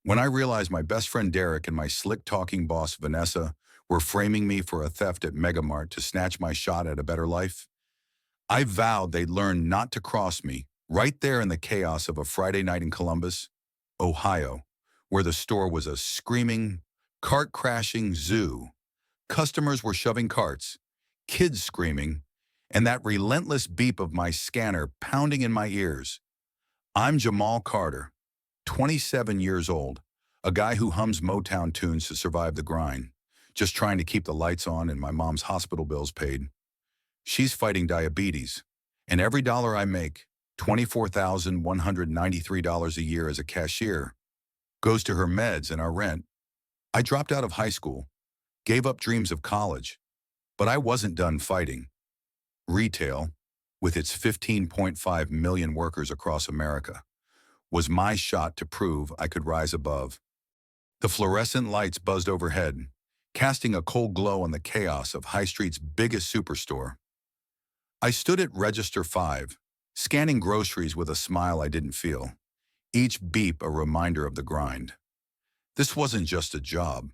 When I realized my best friend Derek and my slick-talking boss Vanessa were framing me for a theft at MegaMart to snatch my shot at a better life, I vowed they'd learn not to cross me right there in the chaos of a Friday night in Columbus, Ohio, where the store was a screaming, cart-crashing zoo. Customers were shoving carts, kids screaming, and that relentless beep of my scanner pounding in my ears. I'm Jamal Carter, 27 years old, a guy who hums Motown tunes to survive the grind, just trying to keep the lights on and my mom's hospital bills paid. She's fighting diabetes, and every dollar I make, $24,193 a year as a cashier, goes to her meds and our rent. I dropped out of high school, gave up dreams of college, but I wasn't done fighting. Retail, with its 15.5 million workers across America, was my shot to prove I could rise above. The fluorescent lights buzzed overhead, casting a cold glow on the chaos of High Street's biggest superstore. I stood at Register 5, scanning groceries with a smile I didn't feel, each beep a reminder of the grind. This wasn't just a job.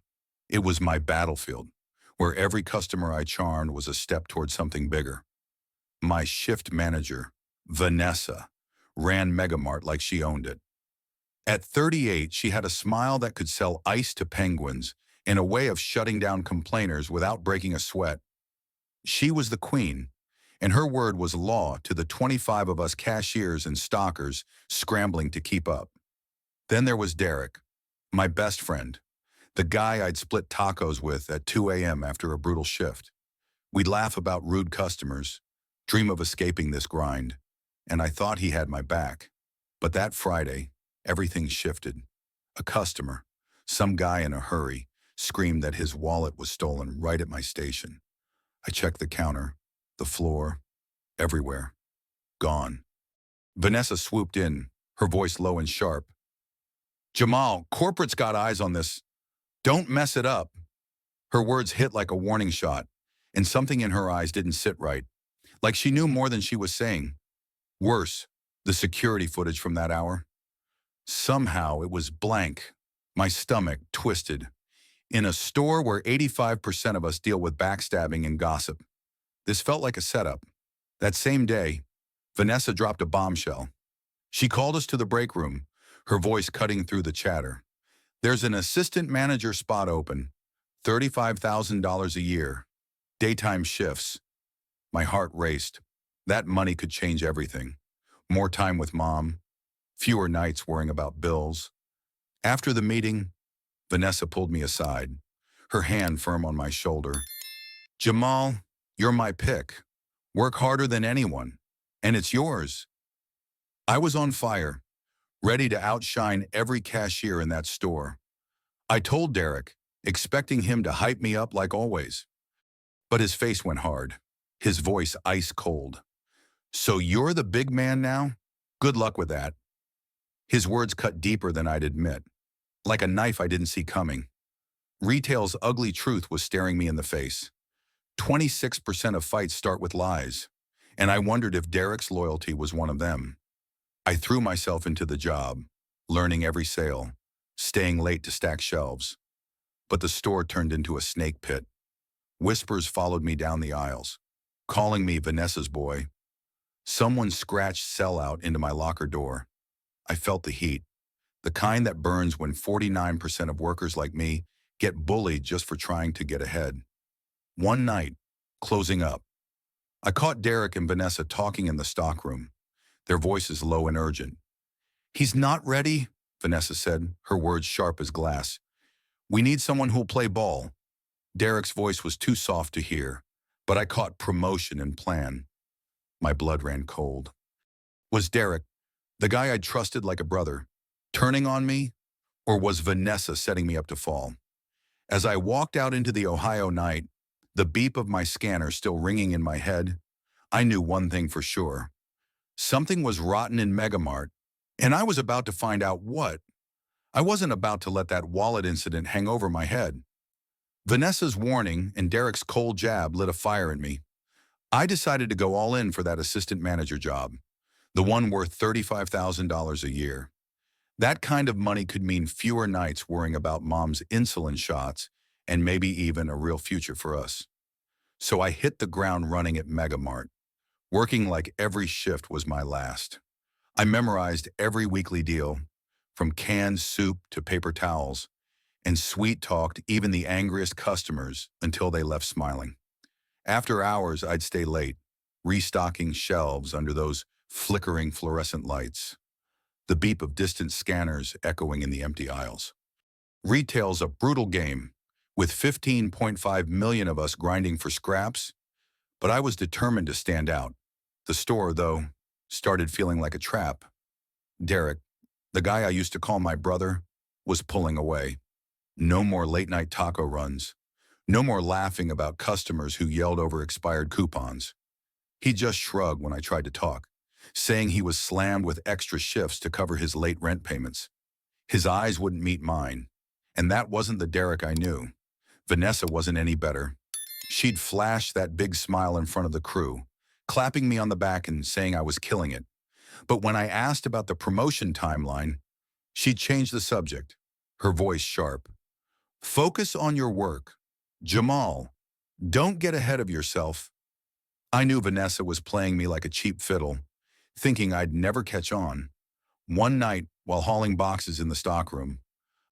It was my battlefield, where every customer I charmed was a step toward something bigger. My shift manager, Vanessa, ran MegaMart like she owned it. At 38, she had a smile that could sell ice to penguins in a way of shutting down complainers without breaking a sweat. She was the queen, and her word was law to the 25 of us cashiers and stockers scrambling to keep up. Then there was Derek, my best friend, the guy I'd split tacos with at 2 a.m. after a brutal shift. We'd laugh about rude customers, dream of escaping this grind, and I thought he had my back. But that Friday, everything shifted. A customer, some guy in a hurry, screamed that his wallet was stolen right at my station. I checked the counter, the floor, everywhere. Gone. Vanessa swooped in, her voice low and sharp. "Jamal, corporate's got eyes on this. Don't mess it up." Her words hit like a warning shot, and something in her eyes didn't sit right, like she knew more than she was saying. Worse, the security footage from that hour. Somehow it was blank, my stomach twisted. In a store where 85% of us deal with backstabbing and gossip. This felt like a setup. That same day, Vanessa dropped a bombshell. She called us to the break room, her voice cutting through the chatter. "There's an assistant manager spot open, $35,000 a year, daytime shifts." My heart raced. That money could change everything. More time with mom, fewer nights worrying about bills. After the meeting, Vanessa pulled me aside, her hand firm on my shoulder. "Jamal, you're my pick. Work harder than anyone, and it's yours." I was on fire, ready to outshine every cashier in that store. I told Derek, expecting him to hype me up like always. But his face went hard, his voice ice cold. "So you're the big man now? Good luck with that." His words cut deeper than I'd admit, like a knife I didn't see coming. Retail's ugly truth was staring me in the face. 26% of fights start with lies, and I wondered if Derek's loyalty was one of them. I threw myself into the job, learning every sale, staying late to stack shelves. But the store turned into a snake pit. Whispers followed me down the aisles, calling me Vanessa's boy. Someone scratched sellout into my locker door. I felt the heat, the kind that burns when 49% of workers like me get bullied just for trying to get ahead. One night, closing up, I caught Derek and Vanessa talking in the stockroom, their voices low and urgent. "He's not ready," Vanessa said, her words sharp as glass. "We need someone who'll play ball." Derek's voice was too soft to hear, but I caught promotion and plan. My blood ran cold. Was Derek, the guy I'd trusted like a brother, turning on me, or was Vanessa setting me up to fall? As I walked out into the Ohio night, the beep of my scanner still ringing in my head, I knew one thing for sure. Something was rotten in MegaMart, and I was about to find out what. I wasn't about to let that wallet incident hang over my head. Vanessa's warning and Derek's cold jab lit a fire in me. I decided to go all in for that assistant manager job, the one worth $35,000 a year. That kind of money could mean fewer nights worrying about mom's insulin shots and maybe even a real future for us. So I hit the ground running at MegaMart, working like every shift was my last. I memorized every weekly deal, from canned soup to paper towels, and sweet-talked even the angriest customers until they left smiling. After hours, I'd stay late, restocking shelves under those flickering fluorescent lights, the beep of distant scanners echoing in the empty aisles. Retail's a brutal game, with 15.5 million of us grinding for scraps, but I was determined to stand out. The store, though, started feeling like a trap. Derek, the guy I used to call my brother, was pulling away. No more late-night taco runs. No more laughing about customers who yelled over expired coupons. He just shrugged when I tried to talk, saying he was slammed with extra shifts to cover his late rent payments. His eyes wouldn't meet mine, and that wasn't the Derek I knew. Vanessa wasn't any better. She'd flashed that big smile in front of the crew, clapping me on the back and saying I was killing it. But when I asked about the promotion timeline, she changed the subject, her voice sharp. Focus on your work. Jamal, don't get ahead of yourself. I knew Vanessa was playing me like a cheap fiddle, thinking I'd never catch on. One night, while hauling boxes in the stockroom,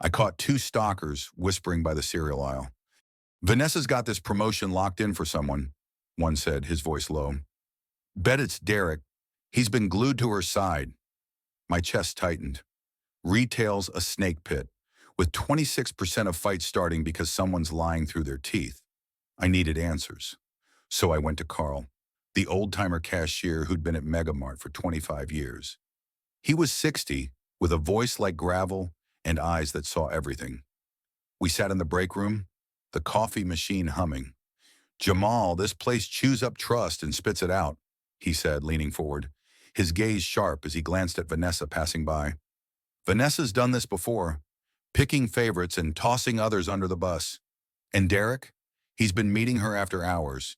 I caught two stalkers whispering by the cereal aisle. Vanessa's got this promotion locked in for someone, one said, his voice low. Bet it's Derek. He's been glued to her side. My chest tightened. Retail's a snake pit, with 26% of fights starting because someone's lying through their teeth. I needed answers. So I went to Carl, the old-timer cashier who'd been at MegaMart for 25 years. He was 60, with a voice like gravel and eyes that saw everything. We sat in the break room, the coffee machine humming. Jamal, this place chews up trust and spits it out, he said, leaning forward, his gaze sharp as he glanced at Vanessa passing by. Vanessa's done this before, picking favorites and tossing others under the bus. And Derek? He's been meeting her after hours.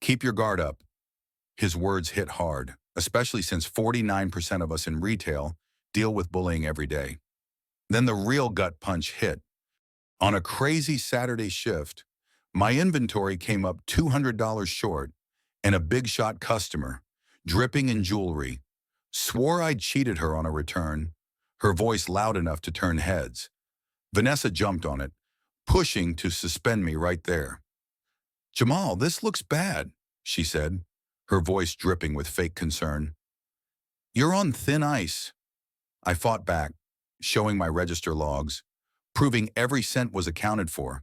Keep your guard up. His words hit hard, especially since 49% of us in retail deal with bullying every day. Then the real gut punch hit. On a crazy Saturday shift, my inventory came up $200 short, and a big-shot customer, dripping in jewelry, swore I'd cheated her on a return, her voice loud enough to turn heads. Vanessa jumped on it, pushing to suspend me right there. Jamal, this looks bad, she said, her voice dripping with fake concern. You're on thin ice. I fought back, showing my register logs, proving every cent was accounted for.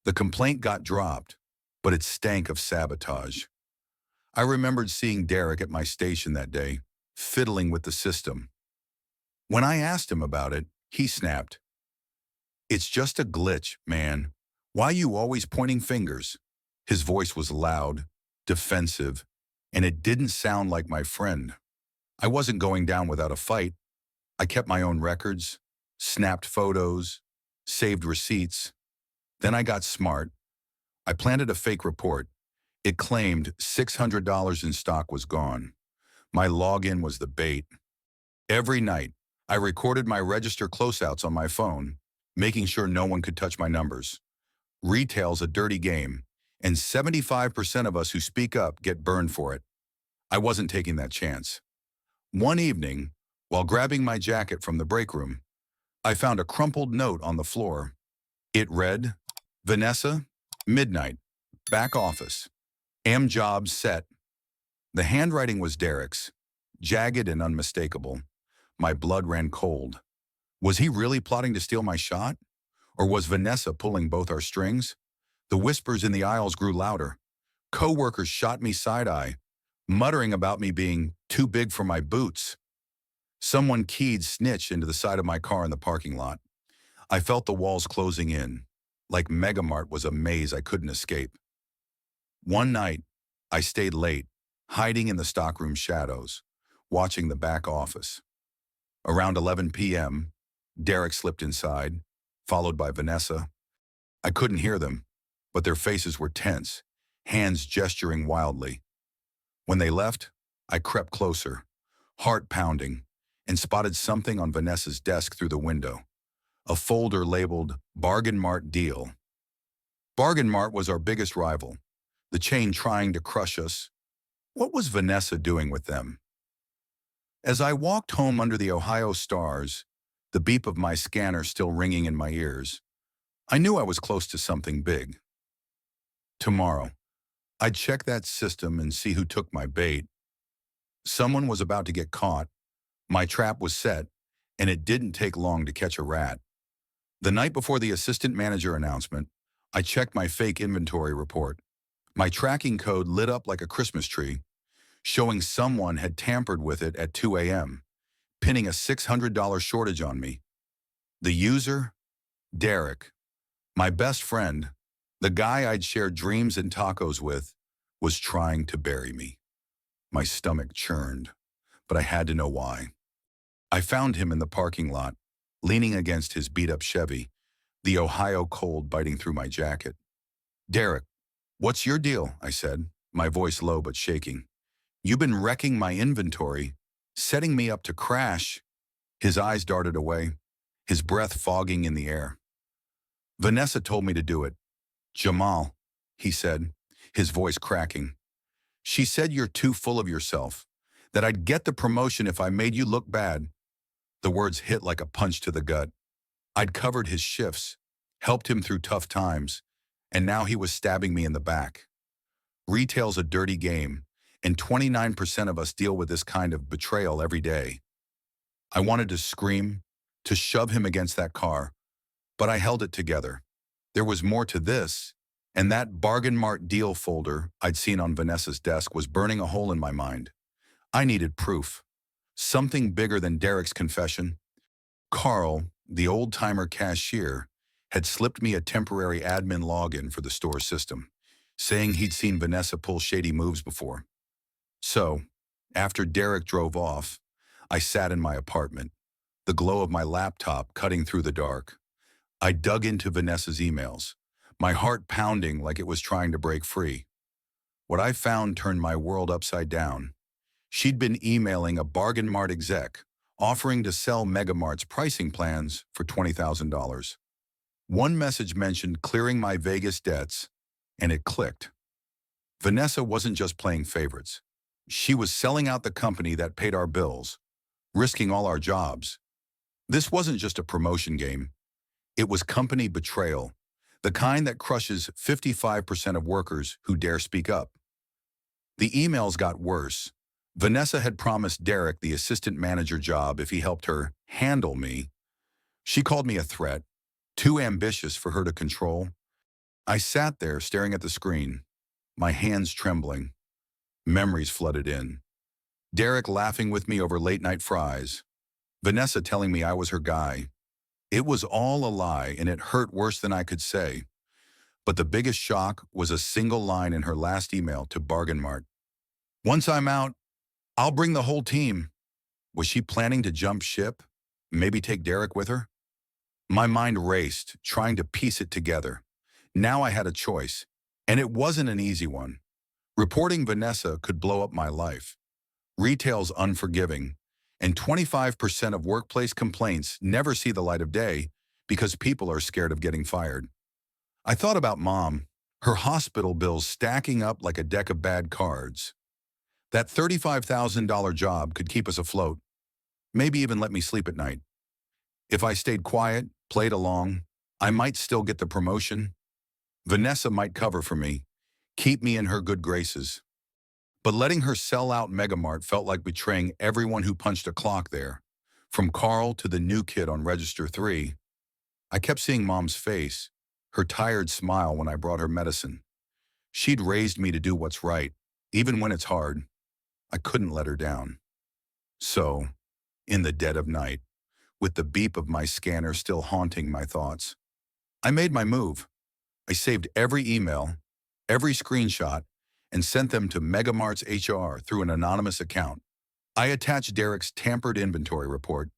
The complaint got dropped, but it stank of sabotage. I remembered seeing Derek at my station that day, fiddling with the system. When I asked him about it, he snapped. It's just a glitch, man. Why you always pointing fingers? His voice was loud, defensive, and it didn't sound like my friend. I wasn't going down without a fight. I kept my own records, snapped photos, saved receipts. Then I got smart. I planted a fake report. It claimed $600 in stock was gone. My login was the bait. Every night, I recorded my register closeouts on my phone, making sure no one could touch my numbers. Retail's a dirty game, and 75% of us who speak up get burned for it. I wasn't taking that chance. One evening, while grabbing my jacket from the break room, I found a crumpled note on the floor. It read, Vanessa, midnight, back office, am job set. The handwriting was Derek's, jagged and unmistakable. My blood ran cold. Was he really plotting to steal my shot? Or was Vanessa pulling both our strings? The whispers in the aisles grew louder. Co-workers shot me side-eye, muttering about me being too big for my boots. Someone keyed snitch into the side of my car in the parking lot. I felt the walls closing in, like MegaMart was a maze I couldn't escape. One night, I stayed late, hiding in the stockroom shadows, watching the back office. Around 11 p.m., Derek slipped inside, followed by Vanessa. I couldn't hear them, but their faces were tense, hands gesturing wildly. When they left, I crept closer, heart pounding, and spotted something on Vanessa's desk through the window, a folder labeled Bargain Mart Deal. Bargain Mart was our biggest rival, the chain trying to crush us. What was Vanessa doing with them? As I walked home under the Ohio stars, the beep of my scanner still ringing in my ears, I knew I was close to something big. Tomorrow, I'd check that system and see who took my bait. Someone was about to get caught, my trap was set, and it didn't take long to catch a rat. The night before the assistant manager announcement, I checked my fake inventory report. My tracking code lit up like a Christmas tree, showing someone had tampered with it at 2 a.m., pinning a $600 shortage on me. The user? Derek. My best friend, the guy I'd shared dreams and tacos with, was trying to bury me. My stomach churned, but I had to know why. I found him in the parking lot, leaning against his beat-up Chevy, the Ohio cold biting through my jacket. "Derek, what's your deal?" I said, my voice low but shaking. "You've been wrecking my inventory, setting me up to crash." His eyes darted away, his breath fogging in the air. "Vanessa told me to do it." "Jamal," he said, his voice cracking. "She said you're too full of yourself, that I'd get the promotion if I made you look bad." The words hit like a punch to the gut. I'd covered his shifts, helped him through tough times, and now he was stabbing me in the back. Retail's a dirty game, and 29% of us deal with this kind of betrayal every day. I wanted to scream, to shove him against that car, but I held it together. There was more to this, and that Bargain Mart deal folder I'd seen on Vanessa's desk was burning a hole in my mind. I needed proof. Something bigger than Derek's confession. Carl, the old-timer cashier, had slipped me a temporary admin login for the store system, saying he'd seen Vanessa pull shady moves before. So, after Derek drove off, I sat in my apartment, the glow of my laptop cutting through the dark. I dug into Vanessa's emails, my heart pounding like it was trying to break free. What I found turned my world upside down. She'd been emailing a Bargain Mart exec, offering to sell MegaMart's pricing plans for $20,000. One message mentioned clearing my Vegas debts, and it clicked. Vanessa wasn't just playing favorites. She was selling out the company that paid our bills, risking all our jobs. This wasn't just a promotion game. It was company betrayal, the kind that crushes 55% of workers who dare speak up. The emails got worse. Vanessa had promised Derek the assistant manager job if he helped her handle me. She called me a threat, too ambitious for her to control. I sat there staring at the screen, my hands trembling. Memories flooded in. Derek laughing with me over late-night fries. Vanessa telling me I was her guy. It was all a lie, and it hurt worse than I could say. But the biggest shock was a single line in her last email to Bargain Mart. "Once I'm out, I'll bring the whole team." Was she planning to jump ship? Maybe take Derek with her? My mind raced, trying to piece it together. Now I had a choice, and it wasn't an easy one. Reporting Vanessa could blow up my life. Retail's unforgiving, and 25% of workplace complaints never see the light of day because people are scared of getting fired. I thought about Mom, her hospital bills stacking up like a deck of bad cards. That $35,000 job could keep us afloat, maybe even let me sleep at night. If I stayed quiet, played along, I might still get the promotion. Vanessa might cover for me, keep me in her good graces. But letting her sell out MegaMart felt like betraying everyone who punched a clock there, from Carl to the new kid on Register 3. I kept seeing Mom's face, her tired smile when I brought her medicine. She'd raised me to do what's right, even when it's hard. I couldn't let her down. So, in the dead of night, with the beep of my scanner still haunting my thoughts, I made my move. I saved every email, every screenshot, and sent them to MegaMart's HR through an anonymous account. I attached Derek's tampered inventory report,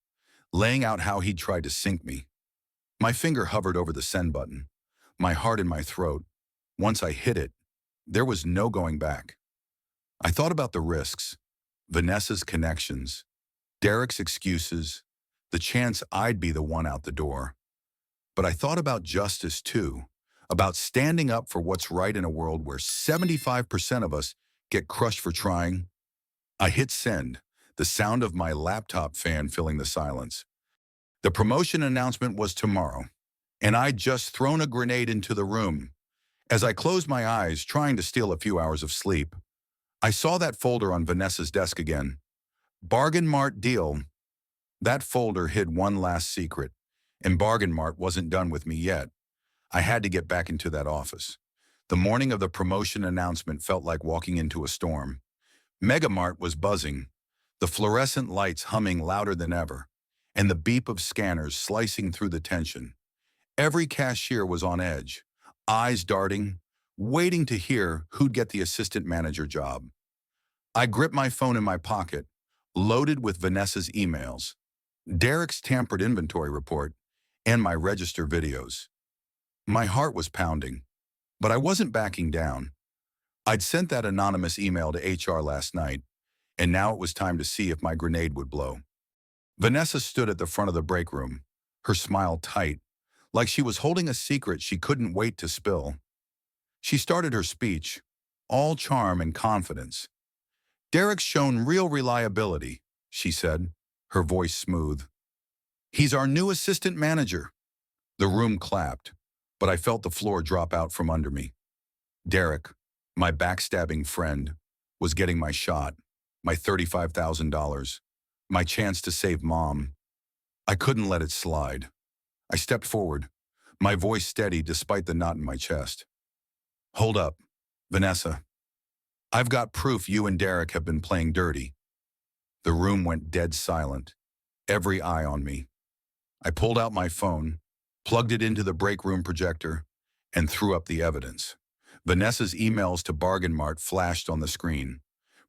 laying out how he'd tried to sink me. My finger hovered over the send button, my heart in my throat. Once I hit it, there was no going back. I thought about the risks, Vanessa's connections, Derek's excuses, the chance I'd be the one out the door. But I thought about justice too, about standing up for what's right in a world where 75% of us get crushed for trying. I hit send, the sound of my laptop fan filling the silence. The promotion announcement was tomorrow, and I'd just thrown a grenade into the room. As I closed my eyes, trying to steal a few hours of sleep, I saw that folder on Vanessa's desk again. Bargain Mart deal. That folder hid one last secret, and Bargain Mart wasn't done with me yet. I had to get back into that office. The morning of the promotion announcement felt like walking into a storm. MegaMart was buzzing, the fluorescent lights humming louder than ever, and the beep of scanners slicing through the tension. Every cashier was on edge, eyes darting, waiting to hear who'd get the assistant manager job. I gripped my phone in my pocket, loaded with Vanessa's emails, Derek's tampered inventory report, and my register videos. My heart was pounding, but I wasn't backing down. I'd sent that anonymous email to HR last night, and now it was time to see if my grenade would blow. Vanessa stood at the front of the break room, her smile tight, like she was holding a secret she couldn't wait to spill. She started her speech, all charm and confidence. "Derek's shown real reliability," she said, her voice smooth. "He's our new assistant manager." The room clapped, but I felt the floor drop out from under me. Derek, my backstabbing friend, was getting my shot, my $35,000, my chance to save Mom. I couldn't let it slide. I stepped forward, my voice steady despite the knot in my chest. "Hold up, Vanessa. I've got proof you and Derek have been playing dirty." The room went dead silent, every eye on me. I pulled out my phone, plugged it into the break room projector, and threw up the evidence. Vanessa's emails to Bargain Mart flashed on the screen,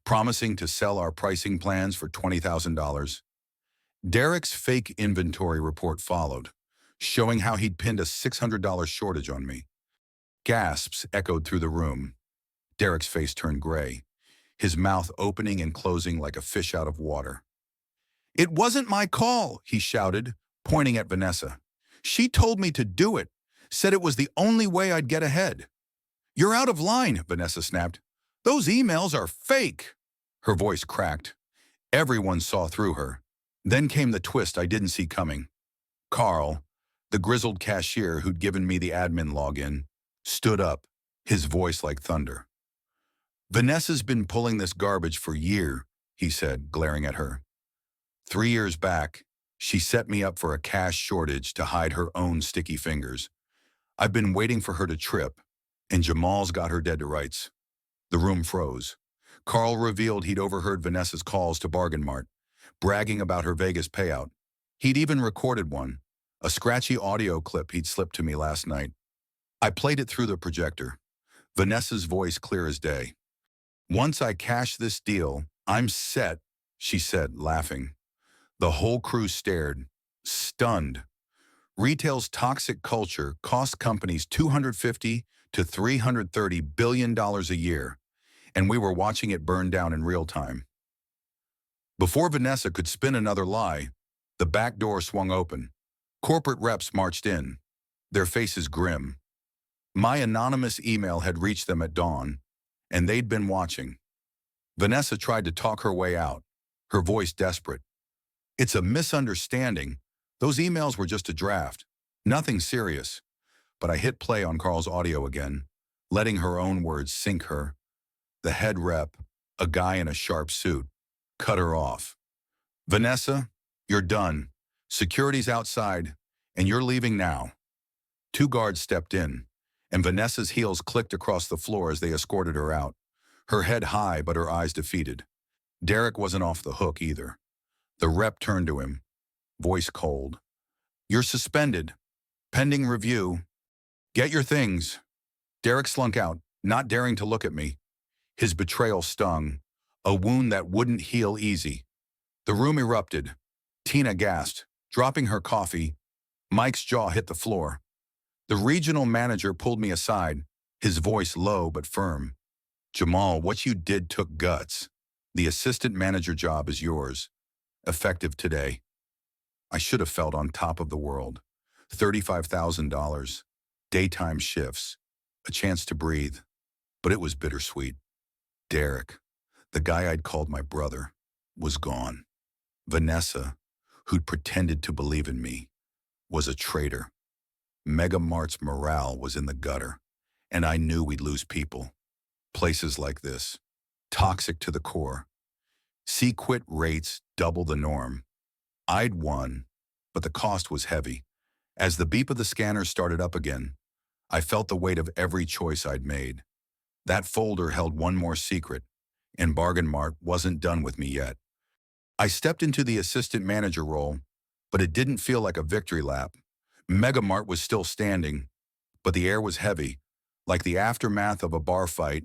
promising to sell our pricing plans for $20,000. Derek's fake inventory report followed, showing how he'd pinned a $600 shortage on me. Gasps echoed through the room. Derek's face turned gray, his mouth opening and closing like a fish out of water. "It wasn't my call," he shouted, pointing at Vanessa. "She told me to do it, said it was the only way I'd get ahead." "You're out of line," Vanessa snapped. "Those emails are fake." Her voice cracked. Everyone saw through her. Then came the twist I didn't see coming. Carl, the grizzled cashier who'd given me the admin login, stood up, his voice like thunder. "Vanessa's been pulling this garbage for years," he said, glaring at her. 3 years back, she set me up for a cash shortage to hide her own sticky fingers. I've been waiting for her to trip, and Jamal's got her dead to rights." The room froze. Carl revealed he'd overheard Vanessa's calls to Bargain Mart, bragging about her Vegas payout. He'd even recorded one, a scratchy audio clip he'd slipped to me last night. I played it through the projector, Vanessa's voice clear as day. "Once I cash this deal, I'm set," she said, laughing. The whole crew stared, stunned. Retail's toxic culture cost companies $250 to $330 billion a year, and we were watching it burn down in real time. Before Vanessa could spin another lie, the back door swung open. Corporate reps marched in, their faces grim. My anonymous email had reached them at dawn, and they'd been watching. Vanessa tried to talk her way out, her voice desperate. "It's a misunderstanding. Those emails were just a draft. Nothing serious." But I hit play on Carl's audio again, letting her own words sink her. The head rep, a guy in a sharp suit, cut her off. "Vanessa, you're done. Security's outside, and you're leaving now." 2 guards stepped in, and Vanessa's heels clicked across the floor as they escorted her out, her head high but her eyes defeated. Derek wasn't off the hook either. The rep turned to him, voice cold. "You're suspended. Pending review. Get your things." Derek slunk out, not daring to look at me. His betrayal stung, a wound that wouldn't heal easy. The room erupted. Tina gasped, dropping her coffee. Mike's jaw hit the floor. The regional manager pulled me aside, his voice low but firm. "Jamal, what you did took guts. The assistant manager job is yours. effective today. I should have felt on top of the world. $35,000, daytime shifts, a chance to breathe, but it was bittersweet. Derek, the guy I'd called my brother, was gone. Vanessa, who'd pretended to believe in me, was a traitor. MegaMart's morale was in the gutter, and I knew we'd lose people. Places like this, toxic to the core. See quit rates double the norm. I'd won, but the cost was heavy. As the beep of the scanner started up again, I felt the weight of every choice I'd made. That folder held one more secret, and Bargain Mart wasn't done with me yet. I stepped into the assistant manager role, but it didn't feel like a victory lap. MegaMart was still standing, but the air was heavy, like the aftermath of a bar fight.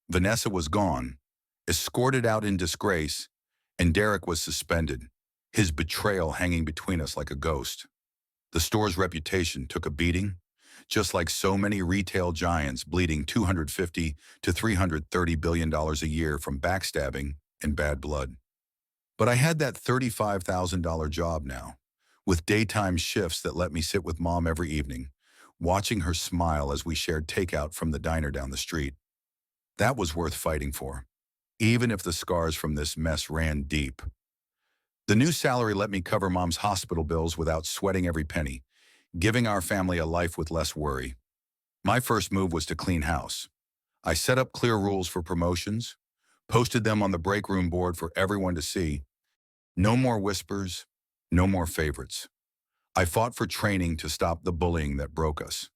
Vanessa was gone, escorted out in disgrace, and Derek was suspended, his betrayal hanging between us like a ghost. The store's reputation took a beating, just like so many retail giants bleeding $250 to $330 billion a year from backstabbing and bad blood. But I had that $35,000 job now, with daytime shifts that let me sit with Mom every evening, watching her smile as we shared takeout from the diner down the street. That was worth fighting for, even if the scars from this mess ran deep. The new salary let me cover Mom's hospital bills without sweating every penny, giving our family a life with less worry. My first move was to clean house. I set up clear rules for promotions, posted them on the break room board for everyone to see. No more whispers, no more favorites. I fought for training to stop the bullying that broke us.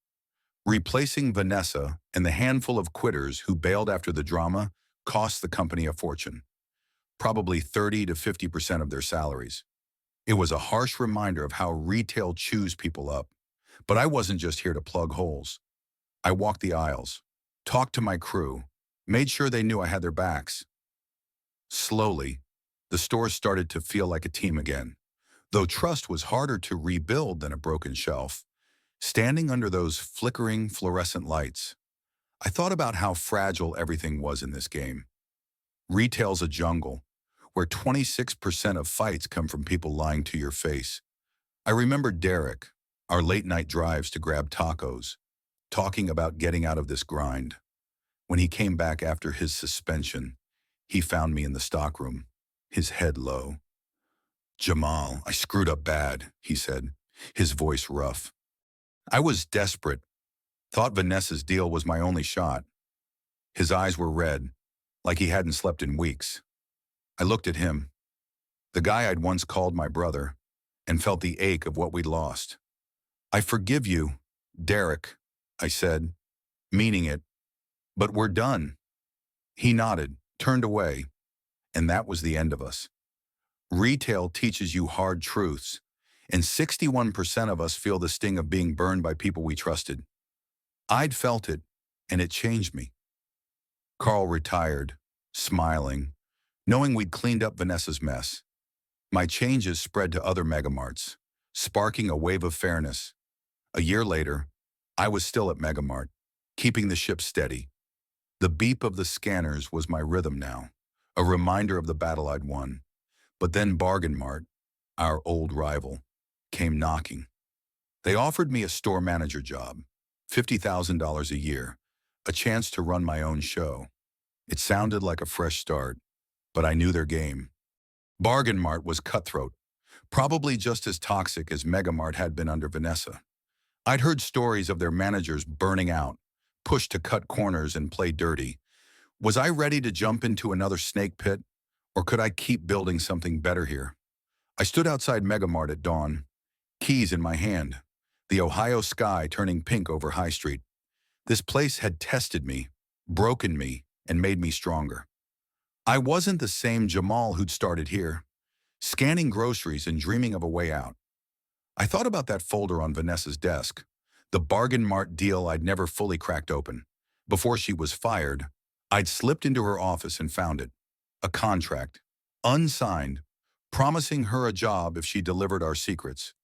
Replacing Vanessa and the handful of quitters who bailed after the drama cost the company a fortune, probably 30 to 50% of their salaries. It was a harsh reminder of how retail chews people up. But I wasn't just here to plug holes. I walked the aisles, talked to my crew, made sure they knew I had their backs. Slowly, the store started to feel like a team again, though trust was harder to rebuild than a broken shelf. Standing under those flickering fluorescent lights, I thought about how fragile everything was in this game. Retail's a jungle, where 26% of fights come from people lying to your face. I remember Derek, our late-night drives to grab tacos, talking about getting out of this grind. When he came back after his suspension, he found me in the stockroom, his head low. "Jamal, I screwed up bad," he said, his voice rough. I was desperate, thought Vanessa's deal was my only shot. His eyes were red, like he hadn't slept in weeks. I looked at him, the guy I'd once called my brother, and felt the ache of what we'd lost. "I forgive you, Derek," I said, meaning it, "but we're done." He nodded, turned away, and that was the end of us. Retail teaches you hard truths, and 61% of us feel the sting of being burned by people we trusted. I'd felt it, and it changed me. Carl retired, smiling, knowing we'd cleaned up Vanessa's mess. My changes spread to other megamarts, sparking a wave of fairness. A year later, I was still at MegaMart, keeping the ship steady. The beep of the scanners was my rhythm now, a reminder of the battle I'd won. But then Bargain Mart, our old rival, came knocking. They offered me a store manager job, $50,000 a year, a chance to run my own show. It sounded like a fresh start, but I knew their game. Bargain Mart was cutthroat, probably just as toxic as MegaMart had been under Vanessa. I'd heard stories of their managers burning out, pushed to cut corners and play dirty. Was I ready to jump into another snake pit, or could I keep building something better here? I stood outside MegaMart at dawn, keys in my hand, the Ohio sky turning pink over High Street. This place had tested me, broken me, and made me stronger. I wasn't the same Jamal who'd started here, scanning groceries and dreaming of a way out. I thought about that folder on Vanessa's desk, the Bargain Mart deal I'd never fully cracked open. Before she was fired, I'd slipped into her office and found it. A contract, unsigned, promising her a job if she delivered our secrets,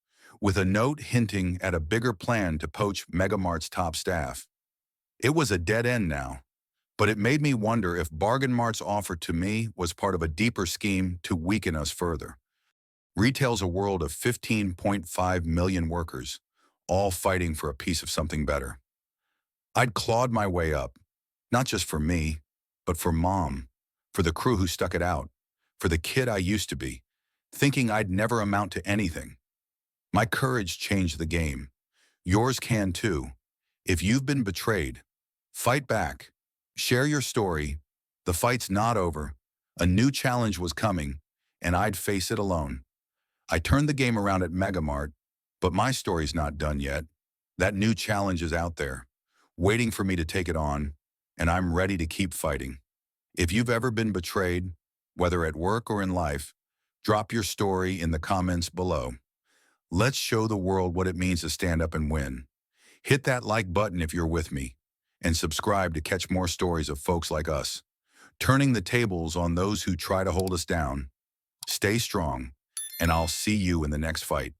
with a note hinting at a bigger plan to poach MegaMart's top staff. It was a dead end now, but it made me wonder if Bargain Mart's offer to me was part of a deeper scheme to weaken us further. Retail's a world of 15.5 million workers, all fighting for a piece of something better. I'd clawed my way up, not just for me, but for Mom, for the crew who stuck it out, for the kid I used to be, thinking I'd never amount to anything. My courage changed the game. Yours can too. If you've been betrayed, fight back. Share your story. The fight's not over. A new challenge was coming, and I'd face it alone. I turned the game around at MegaMart, but my story's not done yet. That new challenge is out there, waiting for me to take it on, and I'm ready to keep fighting. If you've ever been betrayed, whether at work or in life, drop your story in the comments below. Let's show the world what it means to stand up and win. Hit that like button if you're with me, and subscribe to catch more stories of folks like us, turning the tables on those who try to hold us down. Stay strong, and I'll see you in the next fight.